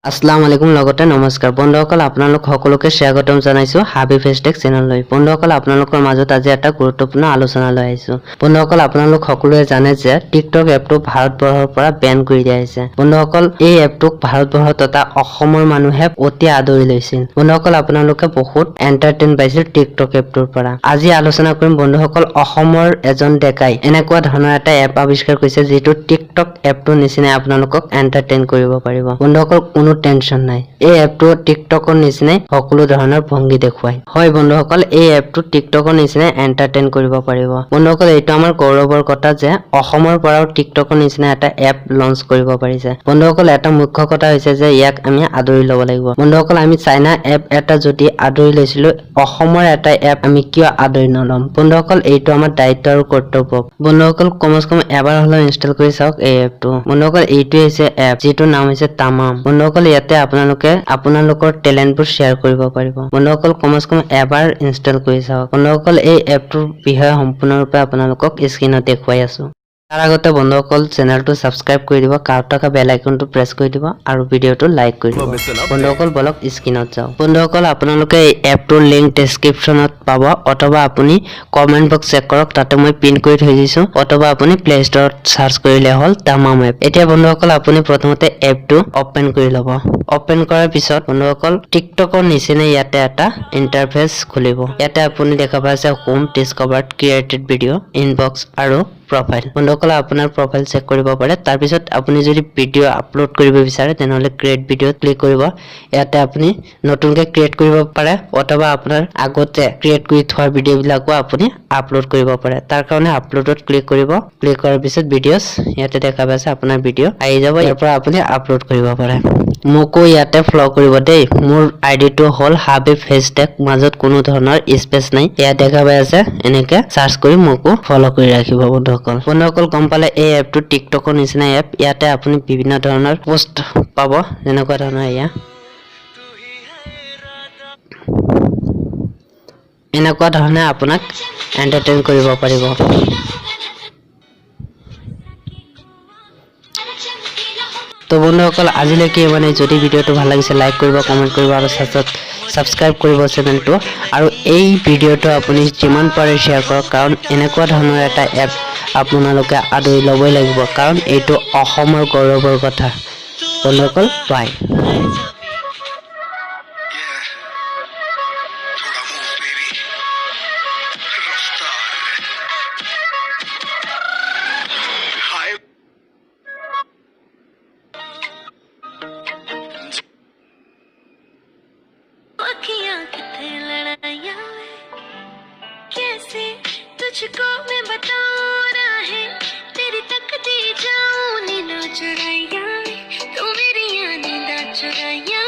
আসসালামু আলাইকুম লগতে নমস্কাৰ বন্ধুসকল আপোনালোক সকলোকে স্বাগতম জনাইছো হাবি ফেচটেক চেনেললৈ। বন্ধুসকল আপোনালোকৰ মাজত আজি এটা গুৰুত্বপূৰ্ণ আলোচনা লৈ আহিছো। বন্ধুসকল আপোনালোক সকলোৱে জানে যে টিকটক এপটো ভাৰতবৰ্ষৰ পৰা বেন কৰি দিয়া হৈছে। বন্ধুসকল এই এপটোক ভাৰতবৰ্ষ তথা অসমৰ মানুহে অতি আদৰি লৈছিল। বন্ধুসকল আপোনালোকে বহুত এন্টাৰটেইন পাইছিল টিকটক এপটোৰ পৰা। আজি আলোচনা কৰিম বন্ধুসকল অসমৰ এজন ডেকাই এনেকুৱা ধৰণৰ এটা এপ আৱিষ্কাৰ কৰিছে যিটো টিকটক এপটোৰ নিচিনাই আপোনালোকক এন্টাৰটেইন কৰিব পাৰিব। বন্ধুসকল টেনশন নাই, এই এপটো টিকটকৰ নিচিনাই সকলো ধৰণৰ ভংগী দেখুৱায়। হয় বন্ধুসকল এই এপটো টিকটকৰ নিচিনাই এন্টাৰটেইন কৰিব পাৰিব। বন্ধুসকল এইটো আমাৰ গৌৰৱৰ কথা যে অসমৰ পৰাও টিকটকৰ নিচিনা এটা এপ লঞ্চ কৰিব পাৰিছে। বন্ধুসকল এটা মুখ্য কথা হৈছে যে ইয়াক আমি আদৰি ল'ব লাগিব। বন্ধুসকল আমি চাইনা এপ এটা যদি আদৰি লৈছিলো, অসমৰ এটা এপ আমি কিয় আদৰি নলম? বন্ধুসকল এইটো আমাৰ দায়িত্ব আৰু কৰ্তব্য। বন্ধুসকল কমচ কম এবাৰ হলেও ইনষ্টল কৰি চাওক এই এপটো। বন্ধুসকল এইটোৱে হৈছে এপ যিটোৰ নাম হৈছে তামাম। বন্ধুসকল ইয়াতে আপোনালোকে আপোনালোকৰ টেলেণ্টবোৰ শ্বেয়াৰ কৰিব পাৰিব। বন্ধুসকল কমচ কম এবাৰ ইনষ্টল কৰি চাওক। বন্ধুসকল এই এপটোৰ বিষয়ে সম্পূৰ্ণৰূপে আপোনালোকক স্ক্ৰীনত দেখুৱাই আছো। তাৰ আগতে বন্ধুসকল চেনেলটো সাবস্ক্ৰাইব কৰি দিব, কাষত থকা বেল আইকনটো প্ৰেছ কৰি দিব আৰু ভিডিঅ'টো লাইক কৰি দিব। বন্ধুসকল বলক স্ক্ৰীনত যাওক। বন্ধুসকল আপোনালোকে এই এপটোৰ লিংক ডেছক্ৰিপশ্যনত পাব অথবা আপুনি কমেন্ট বক্স চেক কৰক, তাতে মই পিন কৰি থৈ দিছো, অথবা আপুনি প্লে ষ্টৰত সাৰ্চ কৰিলে হ'ল তামাম এপ। এতিয়া বন্ধুসকল আপুনি প্ৰথমতে এপটো ওপেন কৰি ল'ব। ওপেন কৰাৰ পিছত বন্ধুসকল টিকটকৰ নিচিনা ইয়াতে এটা ইন্টাৰফেস খুলিব। ইয়াতে আপুনি দেখা পাইছে home, discovered, created video, inbox আৰু প্ৰফাইল। বন্ধুসকল আপোনাৰ প্ৰফাইল চেক কৰিব পাৰে। তাৰ পিছত আপুনি যদি ভিডিঅ আপলোড কৰিব বিচাৰে তেনেহলে ক্ৰিয়েট ভিডিঅ ক্লিক কৰিব। ইয়াতে আপুনি নতুনকৈ ক্ৰিয়েট কৰিব পাৰে অথবা আপোনাৰ আগতে ক্ৰিয়েট কৰি থোৱা ভিডিঅ বিলাকো আপুনি আপলোড কৰিব পাৰে। তাৰ কাৰণে আপলোডত ক্লিক কৰিব। ক্লিক কৰাৰ পিছত ভিডিঅ'ছ ইয়াতে দেখা পাইছে আপোনাৰ ভিডিঅ আহি যাব। ইয়াৰ পৰা আপুনি আপলোড কৰিব পাৰে। মোকো ইয়াতে ফলো কৰিব দেই। মোৰ আইডিটো হ'ল হাবি ফেচটেক, মাজত কোনো ধৰণৰ স্পেচ নাই। ইয়াত দেখা পাই আছে, এনেকে সাৰ্চ কৰি মোকো ফলো কৰি ৰাখিব বন্ধুসকল। বন্ধুসকল গম পালে এই এপটো টিকটকৰ নিচিনা এপ। ইয়াতে আপুনি বিভিন্ন ধৰণৰ পোষ্ট পাব, যেনেকুৱা ধৰণৰ এনেকুৱা ধৰণে আপোনাক এন্টাৰটেইন কৰিব পাৰিব। তো বন্ধুসকল আজিলৈকে যদি ভিডিঅ'টো ভাল লাগিছে লাইক কৰিব, কমেন্ট কৰিব আৰু সাবস্ক্ৰাইব কৰিব চেনেলটো। আৰু এই ভিডিঅ'টো আপুনি যিমান পাৰে শ্বেয়াৰ কৰক, কাৰণ এনেকুৱা ধৰণৰ এটা এপ আপোনালোকে আদৰি ল'বই লাগিব, কাৰণ এইটো অসমৰ গৌৰৱৰ কথা। বন্ধুসকল বাই। कैसे तुझको मैं बताऊं राहें तेरी तकती जाऊं नींद चुराया तू मेरी नींद चुराया।